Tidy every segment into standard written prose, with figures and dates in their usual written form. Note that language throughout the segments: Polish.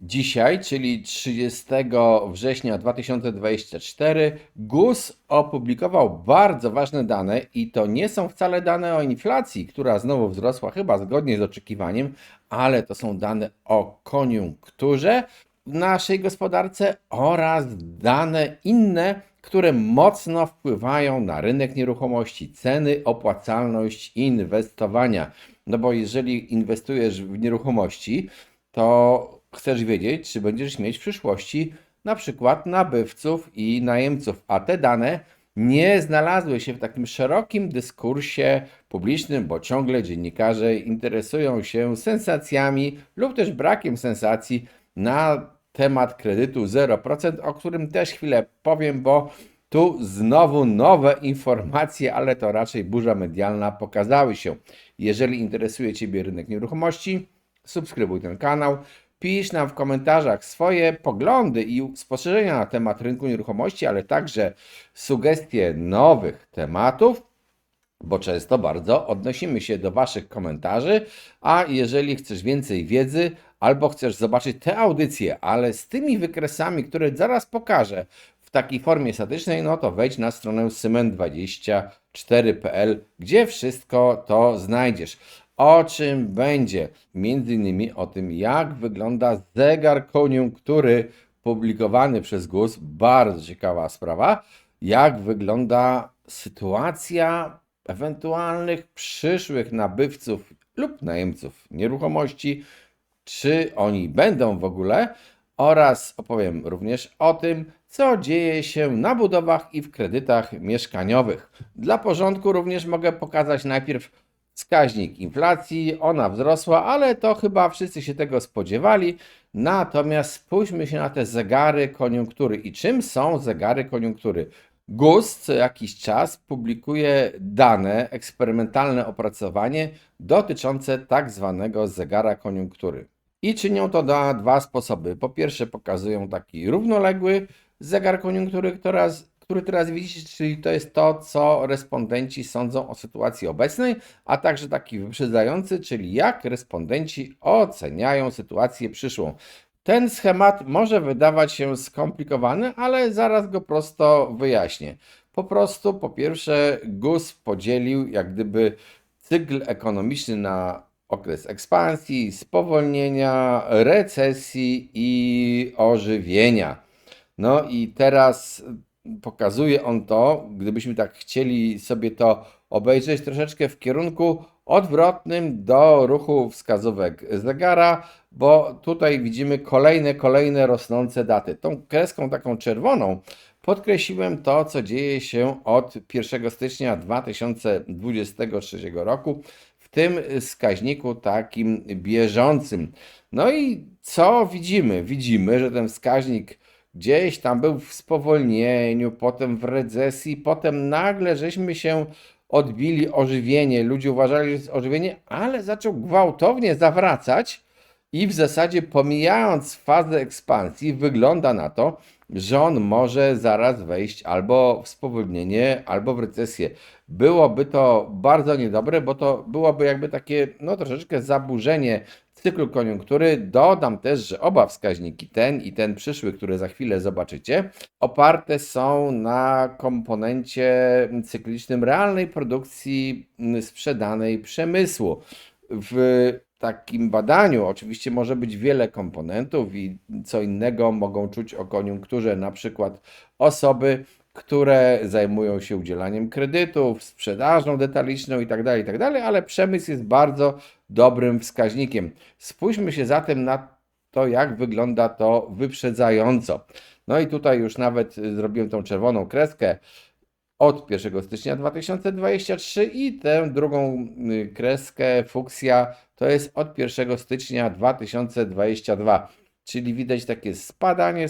Dzisiaj, czyli 30 września 2024, GUS opublikował bardzo ważne dane i to nie są wcale dane o inflacji, która znowu wzrosła chyba zgodnie z oczekiwaniem, ale to są dane o koniunkturze w naszej gospodarce oraz dane inne, które mocno wpływają na rynek nieruchomości, ceny, opłacalność inwestowania. No bo jeżeli inwestujesz w nieruchomości, to chcesz wiedzieć, czy będziesz mieć w przyszłości na przykład nabywców i najemców, a te dane nie znalazły się w takim szerokim dyskursie publicznym, bo ciągle dziennikarze interesują się sensacjami lub też brakiem sensacji na temat kredytu 0%, o którym też chwilę powiem, bo tu znowu nowe informacje, ale to raczej burza medialna pokazały się. Jeżeli interesuje Ciebie rynek nieruchomości, subskrybuj ten kanał, pisz nam w komentarzach swoje poglądy i spostrzeżenia na temat rynku nieruchomości, ale także sugestie nowych tematów, bo często bardzo odnosimy się do Waszych komentarzy, a jeżeli chcesz więcej wiedzy albo chcesz zobaczyć te audycje, ale z tymi wykresami, które zaraz pokażę w takiej formie statycznej, no to wejdź na stronę symen24.pl, gdzie wszystko to znajdziesz. O czym będzie? Między innymi o tym, jak wygląda zegar koniunktury publikowany przez GUS, bardzo ciekawa sprawa, jak wygląda sytuacja ewentualnych przyszłych nabywców lub najemców nieruchomości, czy oni będą w ogóle, oraz opowiem również o tym, co dzieje się na budowach i w kredytach mieszkaniowych. Dla porządku również mogę pokazać najpierw wskaźnik inflacji, ona wzrosła, ale to chyba wszyscy się tego spodziewali. Natomiast spójrzmy się na te zegary koniunktury. I czym są zegary koniunktury? GUS co jakiś czas publikuje dane, eksperymentalne opracowanie dotyczące tak zwanego zegara koniunktury. I czynią to na dwa sposoby. Po pierwsze, pokazują taki równoległy zegar koniunktury, który teraz widzicie, czyli to jest to, co respondenci sądzą o sytuacji obecnej, a także taki wyprzedzający, czyli jak respondenci oceniają sytuację przyszłą. Ten schemat może wydawać się skomplikowany, ale zaraz go prosto wyjaśnię. Po prostu, po pierwsze, GUS podzielił jak gdyby cykl ekonomiczny na okres ekspansji, spowolnienia, recesji i ożywienia. No i teraz pokazuje on to, gdybyśmy tak chcieli sobie to obejrzeć troszeczkę w kierunku odwrotnym do ruchu wskazówek zegara, bo tutaj widzimy kolejne rosnące daty. Tą kreską taką czerwoną podkreśliłem to, co dzieje się od 1 stycznia 2023 roku w tym wskaźniku takim bieżącym. No i co widzimy? Widzimy, że ten wskaźnik gdzieś tam był w spowolnieniu, potem w recesji, potem nagle żeśmy się odbili ożywienie. Ludzie uważali, że jest ożywienie, ale zaczął gwałtownie zawracać i w zasadzie pomijając fazę ekspansji, wygląda na to, że on może zaraz wejść albo w spowolnienie, albo w recesję. Byłoby to bardzo niedobre, bo to byłoby jakby takie no troszeczkę zaburzenie cyklu koniunktury. Dodam też, że oba wskaźniki, ten i ten przyszły, który za chwilę zobaczycie, oparte są na komponencie cyklicznym realnej produkcji sprzedanej przemysłu. W takim badaniu oczywiście może być wiele komponentów i co innego mogą czuć o koniunkturze na przykład osoby, które zajmują się udzielaniem kredytów, sprzedażą detaliczną itd., ale przemysł jest bardzo dobrym wskaźnikiem. Spójrzmy się zatem na to, jak wygląda to wyprzedzająco. No i tutaj już nawet zrobiłem tą czerwoną kreskę od 1 stycznia 2023 i tę drugą kreskę fukcja to jest od 1 stycznia 2022. Czyli widać takie spadanie.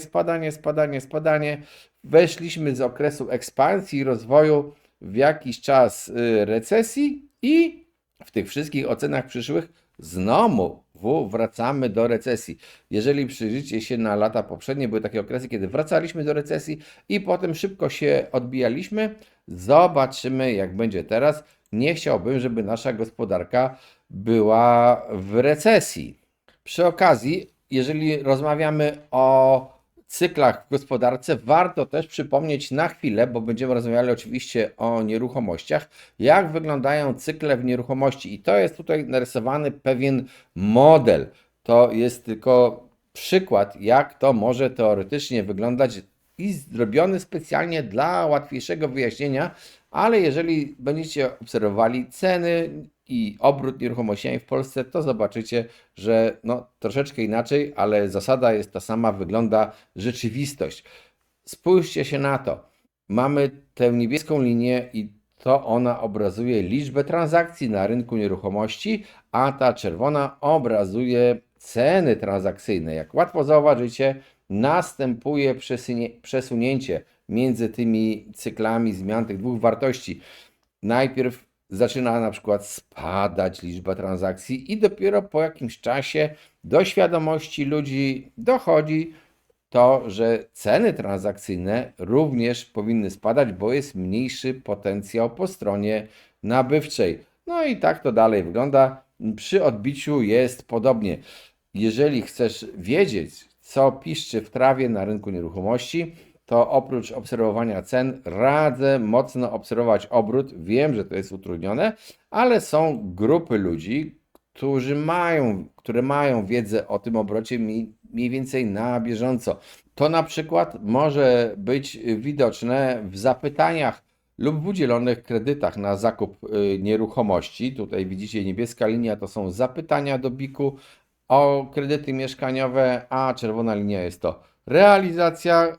Weszliśmy z okresu ekspansji i rozwoju w jakiś czas recesji i w tych wszystkich ocenach przyszłych znowu wracamy do recesji. Jeżeli przyjrzycie się na lata poprzednie, były takie okresy, kiedy wracaliśmy do recesji i potem szybko się odbijaliśmy. Zobaczymy, jak będzie teraz. Nie chciałbym, żeby nasza gospodarka była w recesji. Przy okazji jeżeli rozmawiamy o cyklach w gospodarce, warto też przypomnieć na chwilę, bo będziemy rozmawiali oczywiście o nieruchomościach, jak wyglądają cykle w nieruchomości. I to jest tutaj narysowany pewien model. To jest tylko przykład, jak to może teoretycznie wyglądać i zrobiony specjalnie dla łatwiejszego wyjaśnienia, ale jeżeli będziecie obserwowali ceny i obrót nieruchomościami w Polsce, to zobaczycie, że no, troszeczkę inaczej, ale zasada jest ta sama, wygląda rzeczywistość. Spójrzcie się na to. Mamy tę niebieską linię i to ona obrazuje liczbę transakcji na rynku nieruchomości, a ta czerwona obrazuje ceny transakcyjne. Jak łatwo zauważycie, następuje przesunięcie między tymi cyklami zmian tych dwóch wartości. Najpierw zaczyna na przykład spadać liczba transakcji i dopiero po jakimś czasie do świadomości ludzi dochodzi to, że ceny transakcyjne również powinny spadać, bo jest mniejszy potencjał po stronie nabywczej. No i tak to dalej wygląda. Przy odbiciu jest podobnie. Jeżeli chcesz wiedzieć, co piszczy w trawie na rynku nieruchomości, to oprócz obserwowania cen radzę mocno obserwować obrót. Wiem, że to jest utrudnione, ale są grupy ludzi, które mają wiedzę o tym obrocie mniej więcej na bieżąco. To na przykład może być widoczne w zapytaniach lub w udzielonych kredytach na zakup nieruchomości. Tutaj widzicie, niebieska linia to są zapytania do BIK-u o kredyty mieszkaniowe, a czerwona linia jest to realizacja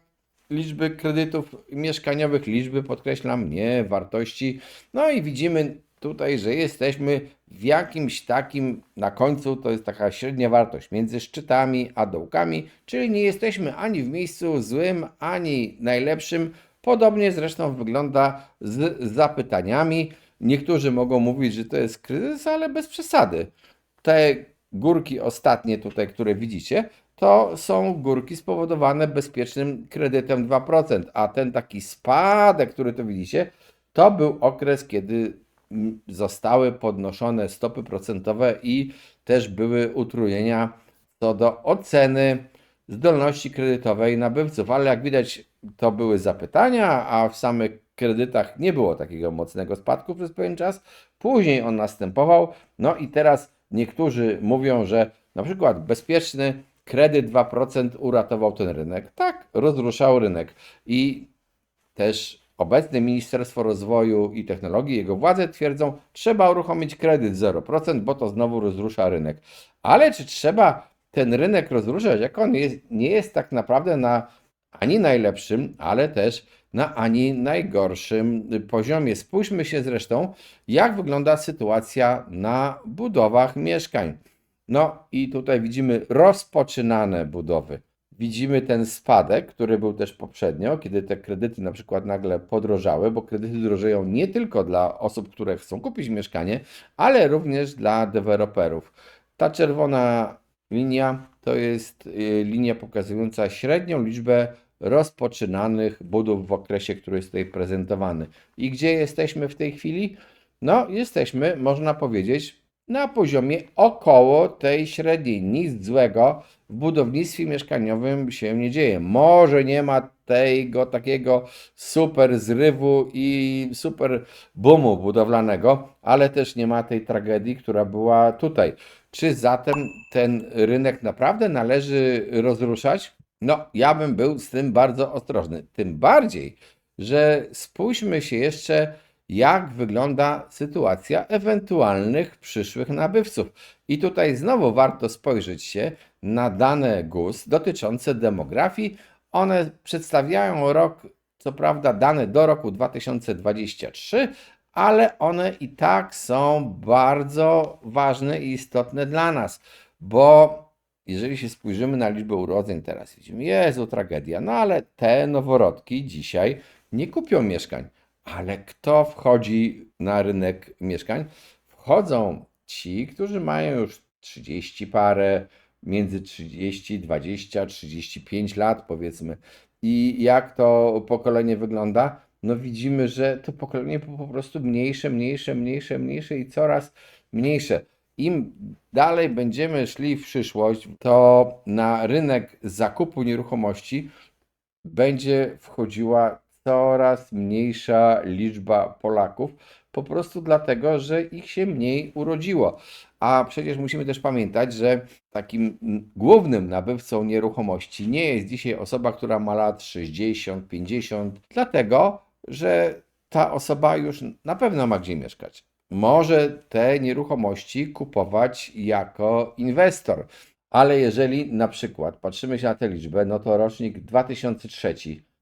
liczby kredytów mieszkaniowych, liczby podkreślam, nie wartości. No i widzimy tutaj, że jesteśmy w jakimś takim, na końcu to jest taka średnia wartość między szczytami a dołkami, czyli nie jesteśmy ani w miejscu złym, ani najlepszym. Podobnie zresztą wygląda z zapytaniami. Niektórzy mogą mówić, że to jest kryzys, ale bez przesady. Te górki ostatnie tutaj, które widzicie, to są górki spowodowane bezpiecznym kredytem 2%, a ten taki spadek, który tu widzicie, to był okres, kiedy zostały podnoszone stopy procentowe i też były utrudnienia co do oceny zdolności kredytowej nabywców, ale jak widać, to były zapytania, a w samych kredytach nie było takiego mocnego spadku przez pewien czas. Później on następował, no i teraz niektórzy mówią, że na przykład bezpieczny kredyt 2% uratował ten rynek. Tak, rozruszał rynek i też obecne Ministerstwo Rozwoju i Technologii, jego władze twierdzą, trzeba uruchomić kredyt 0%, bo to znowu rozrusza rynek. Ale czy trzeba ten rynek rozruszać, jak on nie jest tak naprawdę na ani najlepszym, ale też na ani najgorszym poziomie. Spójrzmy się zresztą, jak wygląda sytuacja na budowach mieszkań. No i tutaj widzimy rozpoczynane budowy. Widzimy ten spadek, który był też poprzednio, kiedy te kredyty na przykład nagle podrożały, bo kredyty drożeją nie tylko dla osób, które chcą kupić mieszkanie, ale również dla deweloperów. Ta czerwona linia to jest linia pokazująca średnią liczbę rozpoczynanych budów w okresie, który jest tutaj prezentowany. I gdzie jesteśmy w tej chwili? No, jesteśmy, można powiedzieć, na poziomie około tej średniej. Nic złego w budownictwie mieszkaniowym się nie dzieje. Może nie ma tego takiego super zrywu i super boomu budowlanego, ale też nie ma tej tragedii, która była tutaj. Czy zatem ten rynek naprawdę należy rozruszać? No, ja bym był z tym bardzo ostrożny. Tym bardziej, że spójrzmy się jeszcze, jak wygląda sytuacja ewentualnych przyszłych nabywców. I tutaj znowu warto spojrzeć się na dane GUS dotyczące demografii. One przedstawiają rok, co prawda dane do roku 2023, ale one i tak są bardzo ważne i istotne dla nas, bo jeżeli się spojrzymy na liczbę urodzeń teraz, widzimy, Jezu, tragedia, no ale te noworodki dzisiaj nie kupią mieszkań. Ale kto wchodzi na rynek mieszkań? Wchodzą ci, którzy mają już 30 parę, między 30, 20, 35 lat powiedzmy. I jak to pokolenie wygląda? No widzimy, że to pokolenie po prostu mniejsze, mniejsze, mniejsze, mniejsze i coraz mniejsze. im dalej będziemy szli w przyszłość, to na rynek zakupu nieruchomości będzie wchodziła coraz mniejsza liczba Polaków, po prostu dlatego, że ich się mniej urodziło. A przecież musimy też pamiętać, że takim głównym nabywcą nieruchomości nie jest dzisiaj osoba, która ma lat 60, 50, dlatego, że ta osoba już na pewno ma gdzie mieszkać. Może te nieruchomości kupować jako inwestor. Ale jeżeli na przykład patrzymy się na tę liczbę, no to rocznik 2003,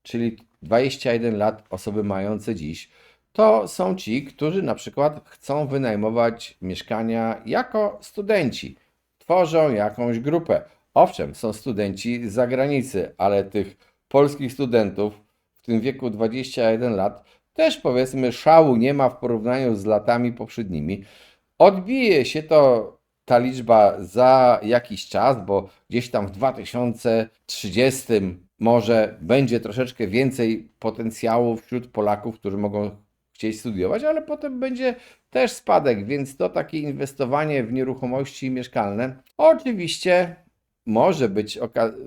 czyli 21 lat osoby mające dziś, to są ci, którzy na przykład chcą wynajmować mieszkania jako studenci. Tworzą jakąś grupę. Owszem, są studenci z zagranicy, ale tych polskich studentów w tym wieku 21 lat też powiedzmy szału nie ma w porównaniu z latami poprzednimi. Odbije się ta liczba za jakiś czas, bo gdzieś tam w 2030 może będzie troszeczkę więcej potencjału wśród Polaków, którzy mogą chcieć studiować, ale potem będzie też spadek, więc to takie inwestowanie w nieruchomości mieszkalne oczywiście może być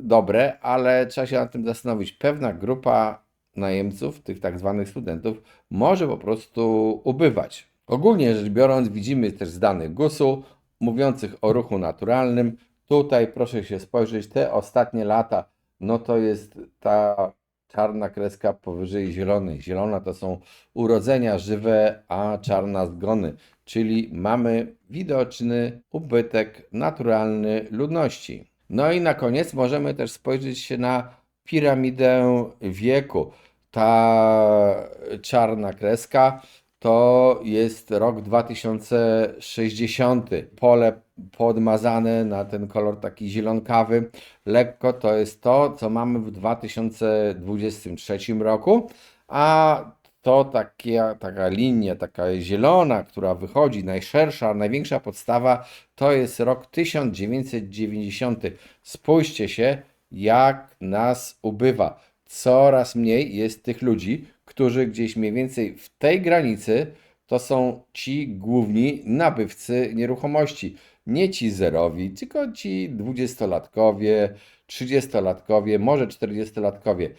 dobre, ale trzeba się nad tym zastanowić. Pewna grupa najemców, tych tak zwanych studentów, może po prostu ubywać. Ogólnie rzecz biorąc, widzimy też z danych GUS-u mówiących o ruchu naturalnym. Tutaj proszę się spojrzeć, te ostatnie lata, no to jest ta czarna kreska powyżej zielonej. Zielona to są urodzenia żywe, a czarna zgony, czyli mamy widoczny ubytek naturalny ludności. No i na koniec możemy też spojrzeć się na piramidę wieku. Ta czarna kreska to jest rok 2060. Pole podmazane na ten kolor taki zielonkawy. Lekko to jest to, co mamy w 2023 roku, a to taka linia, taka zielona, która wychodzi, najszersza, największa podstawa, to jest rok 1990. Spójrzcie się, jak nas ubywa. Coraz mniej jest tych ludzi, którzy gdzieś mniej więcej w tej granicy to są ci główni nabywcy nieruchomości. Nie ci zerowi, tylko ci dwudziestolatkowie, trzydziestolatkowie, może czterdziestolatkowie.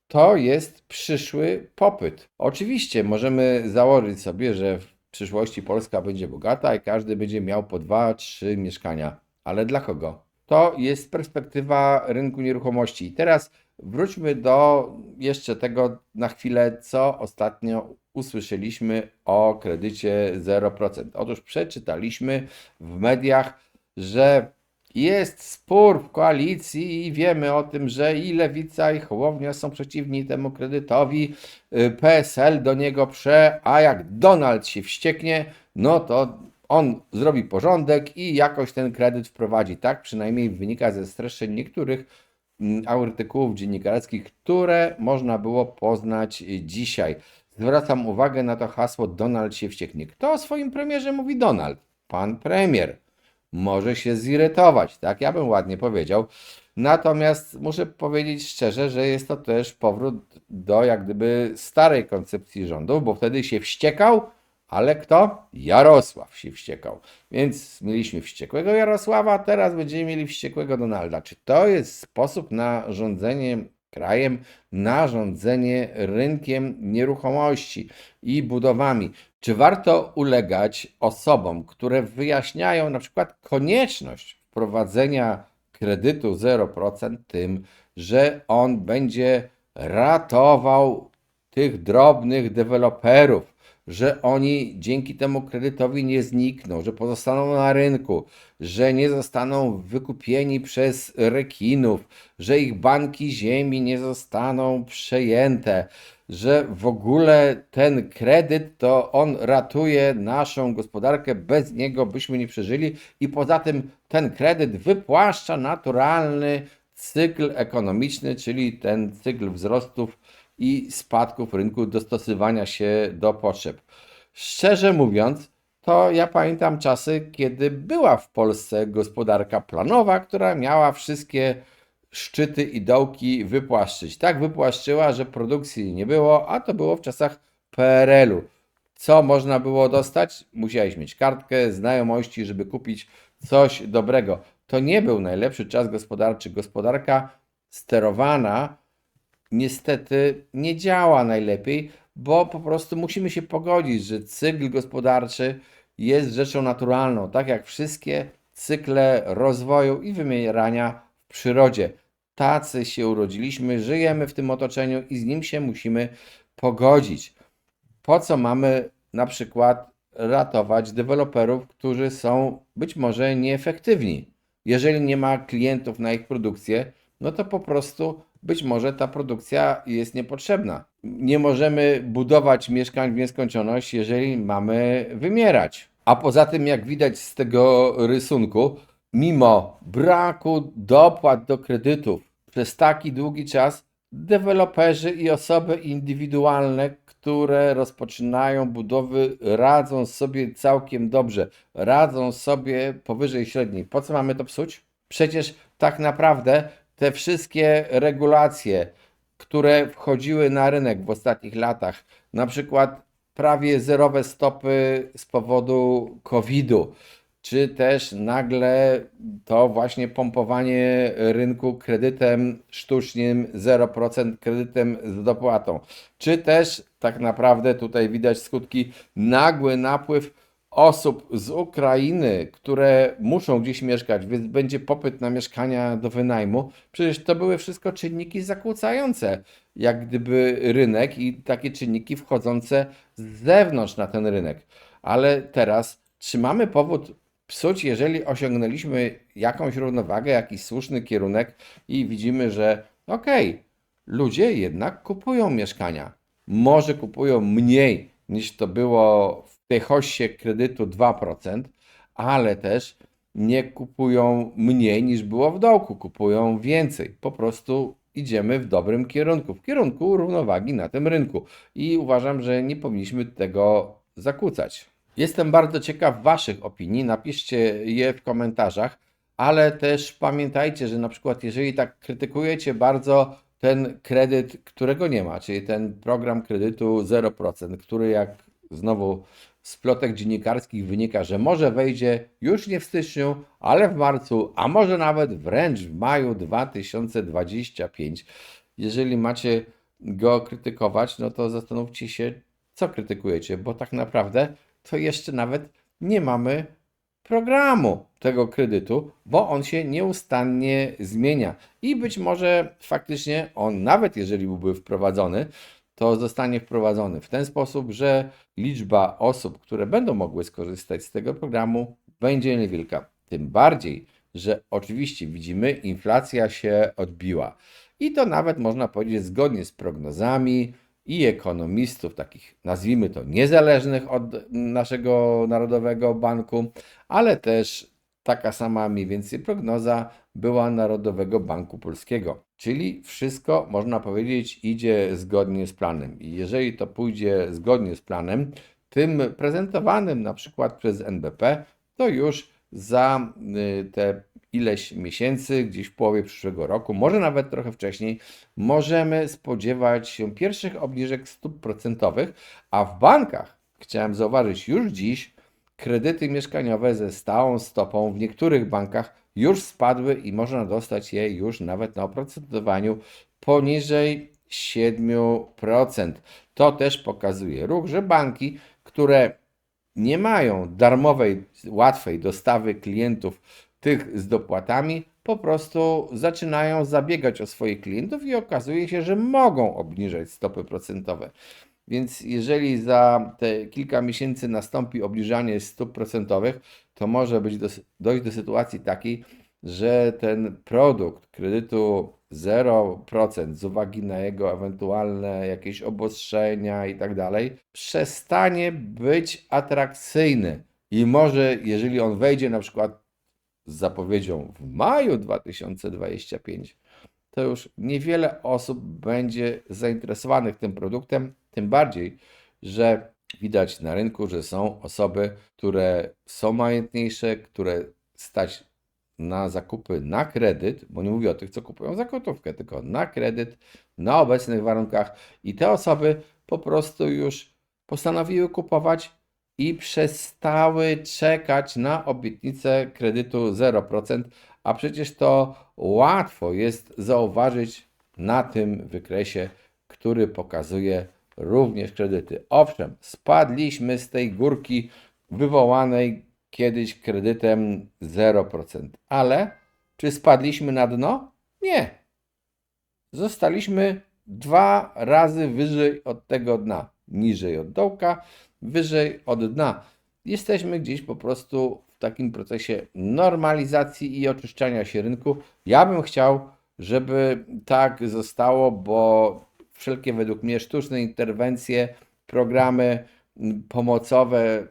To jest przyszły popyt. Oczywiście możemy założyć sobie, że w przyszłości Polska będzie bogata i każdy będzie miał po 2-3 mieszkania. Ale dla kogo? To jest perspektywa rynku nieruchomości. I teraz wróćmy do jeszcze tego na chwilę, co ostatnio usłyszeliśmy o kredycie 0%. Otóż przeczytaliśmy w mediach, że jest spór w koalicji i wiemy o tym, że i Lewica, i Hołownia są przeciwni temu kredytowi, PSL do niego prze, a jak Donald się wścieknie, no to on zrobi porządek i jakoś ten kredyt wprowadzi. Tak przynajmniej wynika ze streszczeń niektórych artykułów dziennikarskich, które można było poznać dzisiaj. Zwracam uwagę na to hasło Donald się wścieknie. Kto o swoim premierze mówi Donald? Pan premier. Może się zirytować, tak? Ja bym ładnie powiedział. Natomiast muszę powiedzieć szczerze, że jest to też powrót do jak gdyby starej koncepcji rządów, bo wtedy się wściekał, ale kto? Jarosław się wściekał. Więc mieliśmy wściekłego Jarosława, teraz będziemy mieli wściekłego Donalda. Czy to jest sposób na rządzenie krajem, na rządzenie rynkiem nieruchomości i budowami? Czy warto ulegać osobom, które wyjaśniają na przykład konieczność wprowadzenia kredytu 0% tym, że on będzie ratował tych drobnych deweloperów, że oni dzięki temu kredytowi nie znikną, że pozostaną na rynku, że nie zostaną wykupieni przez rekinów, że ich banki ziemi nie zostaną przejęte, że w ogóle ten kredyt to on ratuje naszą gospodarkę, bez niego byśmy nie przeżyli i poza tym ten kredyt wypłaszcza naturalny cykl ekonomiczny, czyli ten cykl wzrostów i spadków rynku, dostosowania się do potrzeb. Szczerze mówiąc, to ja pamiętam czasy, kiedy była w Polsce gospodarka planowa, która miała wszystkie szczyty i dołki wypłaszczyć. Tak wypłaszczyła, że produkcji nie było, a to było w czasach PRL-u. Co można było dostać? Musiałeś mieć kartkę, znajomości, żeby kupić coś dobrego. To nie był najlepszy czas gospodarczy. Gospodarka sterowana niestety nie działa najlepiej, bo po prostu musimy się pogodzić, że cykl gospodarczy jest rzeczą naturalną, tak jak wszystkie cykle rozwoju i wymierania w przyrodzie. Tacy się urodziliśmy, żyjemy w tym otoczeniu i z nim się musimy pogodzić. Po co mamy na przykład ratować deweloperów, którzy są być może nieefektywni? Jeżeli nie ma klientów na ich produkcję, no to po prostu być może ta produkcja jest niepotrzebna. Nie możemy budować mieszkań w nieskończoność, jeżeli mamy wymierać. A poza tym, jak widać z tego rysunku, mimo braku dopłat do kredytów przez taki długi czas, deweloperzy i osoby indywidualne, które rozpoczynają budowy, radzą sobie całkiem dobrze, radzą sobie powyżej średniej. Po co mamy to psuć? Przecież tak naprawdę te wszystkie regulacje, które wchodziły na rynek w ostatnich latach, na przykład prawie zerowe stopy z powodu COVID-u, czy też nagle to właśnie pompowanie rynku kredytem sztucznym 0% kredytem z dopłatą, czy też tak naprawdę tutaj widać skutki nagły napływ osób z Ukrainy, które muszą gdzieś mieszkać, więc będzie popyt na mieszkania do wynajmu. Przecież to były wszystko czynniki zakłócające, jak gdyby rynek i takie czynniki wchodzące z zewnątrz na ten rynek. Ale teraz, czy mamy powód psuć, jeżeli osiągnęliśmy jakąś równowagę, jakiś słuszny kierunek i widzimy, że okej, ludzie jednak kupują mieszkania. Może kupują mniej niż to było w tej hoście kredytu 2%, ale też nie kupują mniej niż było w dołku, kupują więcej. Po prostu idziemy w dobrym kierunku, w kierunku równowagi na tym rynku i uważam, że nie powinniśmy tego zakłócać. Jestem bardzo ciekaw Waszych opinii, napiszcie je w komentarzach, ale też pamiętajcie, że na przykład jeżeli tak krytykujecie bardzo ten kredyt, którego nie ma, czyli ten program kredytu 0%, który jak znowu z plotek dziennikarskich wynika, że może wejdzie już nie w styczniu, ale w marcu, a może nawet wręcz w maju 2025. Jeżeli macie go krytykować, no to zastanówcie się, co krytykujecie, bo tak naprawdę to jeszcze nawet nie mamy programu tego kredytu, bo on się nieustannie zmienia. I być może faktycznie on, nawet jeżeli byłby wprowadzony, to zostanie wprowadzony w ten sposób, że liczba osób, które będą mogły skorzystać z tego programu, będzie niewielka. Tym bardziej, że oczywiście widzimy, inflacja się odbiła. I to nawet można powiedzieć zgodnie z prognozami i ekonomistów, takich nazwijmy to niezależnych od naszego Narodowego Banku, ale też taka sama mniej więcej prognoza była Narodowego Banku Polskiego. Czyli wszystko, można powiedzieć, idzie zgodnie z planem. I jeżeli to pójdzie zgodnie z planem, tym prezentowanym na przykład przez NBP, to już za te ileś miesięcy, gdzieś w połowie przyszłego roku, może nawet trochę wcześniej, możemy spodziewać się pierwszych obniżek stóp procentowych, a w bankach, chciałem zauważyć, już dziś kredyty mieszkaniowe ze stałą stopą w niektórych bankach już spadły i można dostać je już nawet na oprocentowaniu poniżej 7%. To też pokazuje ruch, że banki, które nie mają darmowej, łatwej dostawy klientów tych z dopłatami, po prostu zaczynają zabiegać o swoich klientów i okazuje się, że mogą obniżać stopy procentowe. Więc jeżeli za te kilka miesięcy nastąpi obniżanie stóp procentowych, to może dojść do sytuacji takiej, że ten produkt kredytu 0% z uwagi na jego ewentualne jakieś obostrzenia i tak dalej, przestanie być atrakcyjny. I może, jeżeli on wejdzie na przykład z zapowiedzią w maju 2025, to już niewiele osób będzie zainteresowanych tym produktem, tym bardziej, że widać na rynku, że są osoby, które są majętniejsze, które stać na zakupy na kredyt, bo nie mówię o tych, co kupują za gotówkę, tylko na kredyt, na obecnych warunkach i te osoby po prostu już postanowiły kupować i przestały czekać na obietnicę kredytu 0%, a przecież to łatwo jest zauważyć na tym wykresie, który pokazuje również kredyty. Owszem, spadliśmy z tej górki wywołanej kiedyś kredytem 0%, ale czy spadliśmy na dno? Nie. Zostaliśmy 2 razy wyżej od tego dna. Niżej od dołka, wyżej od dna. Jesteśmy gdzieś po prostu w takim procesie normalizacji i oczyszczania się rynku. Ja bym chciał, żeby tak zostało, bo wszelkie według mnie sztuczne interwencje, programy pomocowe,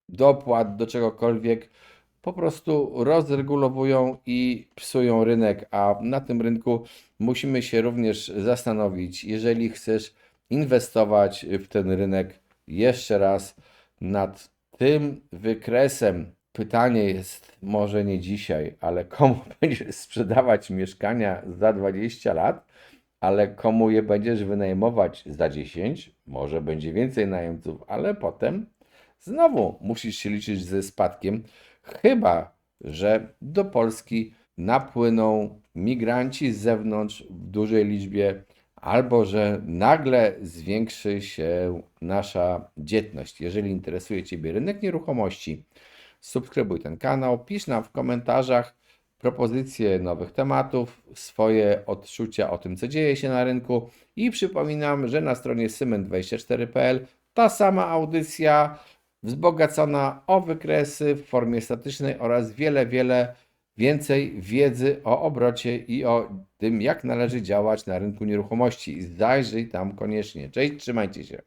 dopłat do czegokolwiek po prostu rozregulowują i psują rynek, a na tym rynku musimy się również zastanowić, jeżeli chcesz inwestować w ten rynek jeszcze raz nad tym wykresem. Pytanie jest może nie dzisiaj, ale komu będziesz sprzedawać mieszkania za 20 lat, ale komu je będziesz wynajmować za 10, może będzie więcej najemców, ale potem znowu musisz się liczyć ze spadkiem, chyba że do Polski napłyną migranci z zewnątrz w dużej liczbie, albo że nagle zwiększy się nasza dzietność. Jeżeli interesuje Ciebie rynek nieruchomości, subskrybuj ten kanał, pisz nam w komentarzach propozycje nowych tematów, swoje odczucia o tym, co dzieje się na rynku i przypominam, że na stronie cement24.pl ta sama audycja wzbogacona o wykresy w formie statycznej oraz wiele, wiele więcej wiedzy o obrocie i o tym, jak należy działać na rynku nieruchomości. Zajrzyj tam koniecznie. Cześć, trzymajcie się.